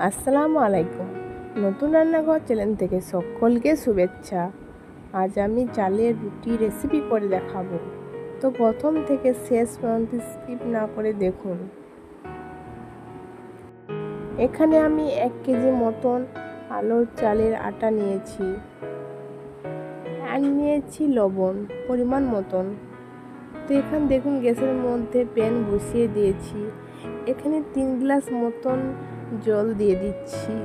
আসসালামু আলাইকুম। নতুন রান্নাঘর চ্যানেল থেকে সকলকে শুভেচ্ছা। আজ আমি চালের রুটি রেসিপি করে দেখাবো। তো প্রথম থেকে শেষ পর্যন্ত স্কিপ না করে দেখুন। এখানে আমি 1 কেজি মতন আলোর চালের আটা নিয়েছি আর নিয়েছি লবণ পরিমাণ মতন। তো এখানে দেখুন গ্যাসের মধ্যে প্যান বসিয়ে দিয়েছি। এখানে 3 গ্লাস মতন জল দিয়ে দিচ্ছি।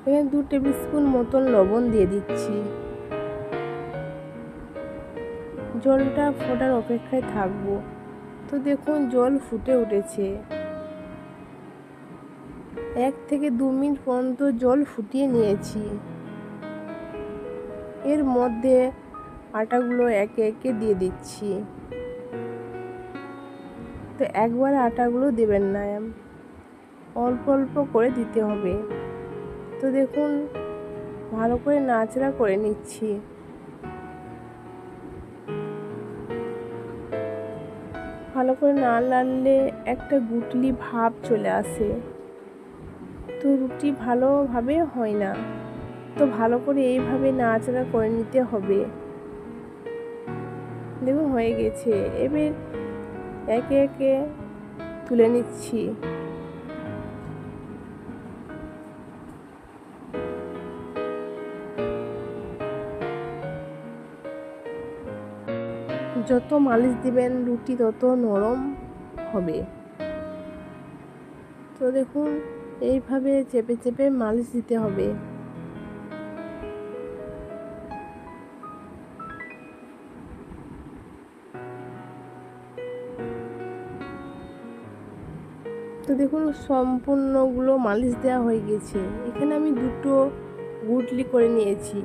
এখানে 2 টেবিল স্পুন মতন লবণ দিয়ে দিচ্ছি। জলটা ফোটার অপেক্ষায় থাকবো। তো দেখুন জল ফুটে উঠেছে। 1 থেকে 2 মিনিট পর্যন্ত জল ফুটিয়ে নিয়েছি। এর মধ্যে আটাগুলো একে একে দিয়ে দিচ্ছি। তো একবার আটাগুলো দেবেন না, অল্প অল্প করে দিতে হবে। তো দেখুন ভালো করে নাড়াচাড়া করে নিচ্ছি। ভালো করে না নাড়লে একটা গুটলি ভাব চলে আসে, তো রুটি ভালোভাবে হয় না। তো ভালো করে এইভাবে নাড়াচাড়া করে নিতে হবে। দেখুন হয়ে গেছে। এবার একে একে তুলে নিচ্ছি। যত মালিশ দিবেন রুটি তত নরম হবে। তো দেখুন এইভাবে চেপে চেপে মালিশ দিতে হবে। তো দেখুন সম্পূর্ণগুলো মালিশ দেওয়া হয়ে গেছে। এখানে আমি 2টো গুটলি করে নিয়েছি।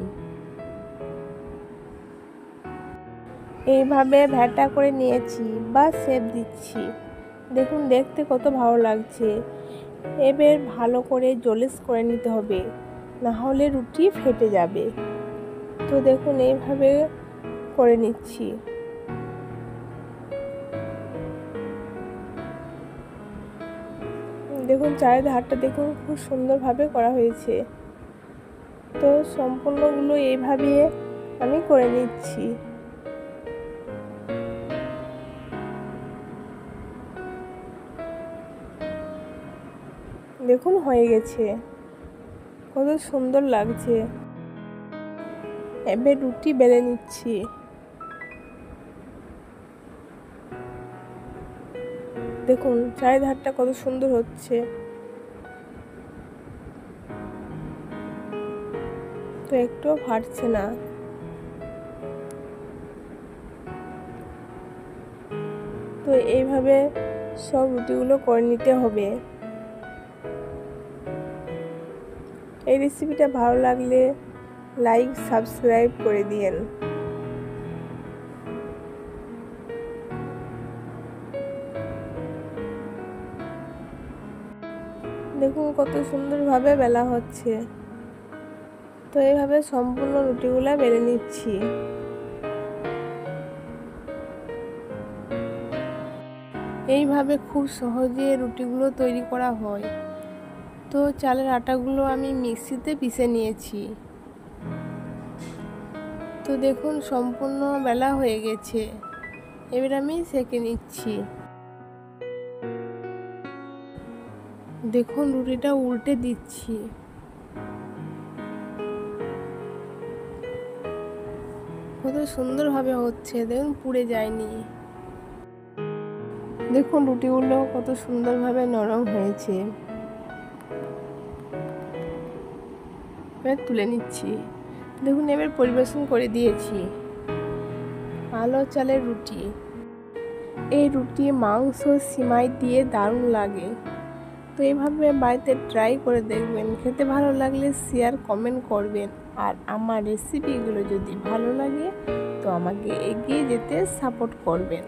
এইভাবে ভ্যাটা করে নিয়েছি বা শেপ দিচ্ছি। দেখুন দেখতে কত ভালো লাগছে। এবার ভালো করে জলিস করে নিতে হবে, না হলে রুটি ফেটে যাবে। তো দেখুন এইভাবে করে নিচ্ছি। দেখুন চায়ের ধারটা দেখুন খুব সুন্দরভাবে করা হয়েছে। তো সম্পূর্ণগুলো এইভাবে আমি করে নিচ্ছি। দেখুন হয়ে গেছে, কত সুন্দর লাগছে। এবার রুটি বেলে নিচ্ছি। দেখুন চায়ের ধারটা কত সুন্দর হচ্ছে। তো একটুও ফাটছে না। তো এইভাবে সব রুটিগুলো করে নিতে হবে। এই রেসিপিটা ভালো লাগলে লাইক সাবস্ক্রাইব করে দিয়েন। দেখুন কত সুন্দরভাবে বেলা হচ্ছে। তো এইভাবে সম্পূর্ণ রুটিগুলো বেলে নিচ্ছি। এইভাবে খুব সহজে রুটিগুলো তৈরি করা হয়। তো চালের আটাগুলো আমি মিক্সিতে পিষে নিয়েছি। তো দেখুন সম্পূর্ণ বেলা হয়ে গেছে। এবার আমি সেঁকে নিচ্ছি। দেখুন রুটিটা উল্টে দিচ্ছি। কত সুন্দরভাবে হচ্ছে, দেখুন পুড়ে যায়নি। দেখুন রুটিগুলো কত সুন্দরভাবে নরম হয়েছে। এবার তুলে নিচ্ছি। দেখুন এবার পরিবেশন করে দিয়েছি। আলো চালের রুটি। এই রুটি মাংস সিমাই দিয়ে দারুণ লাগে। তো এইভাবে বাড়িতে ট্রাই করে দেখবেন। খেতে ভালো লাগলে শেয়ার কমেন্ট করবেন। আর আমার রেসিপিগুলো যদি ভালো লাগে তো আমাকে এগিয়ে যেতে সাপোর্ট করবেন।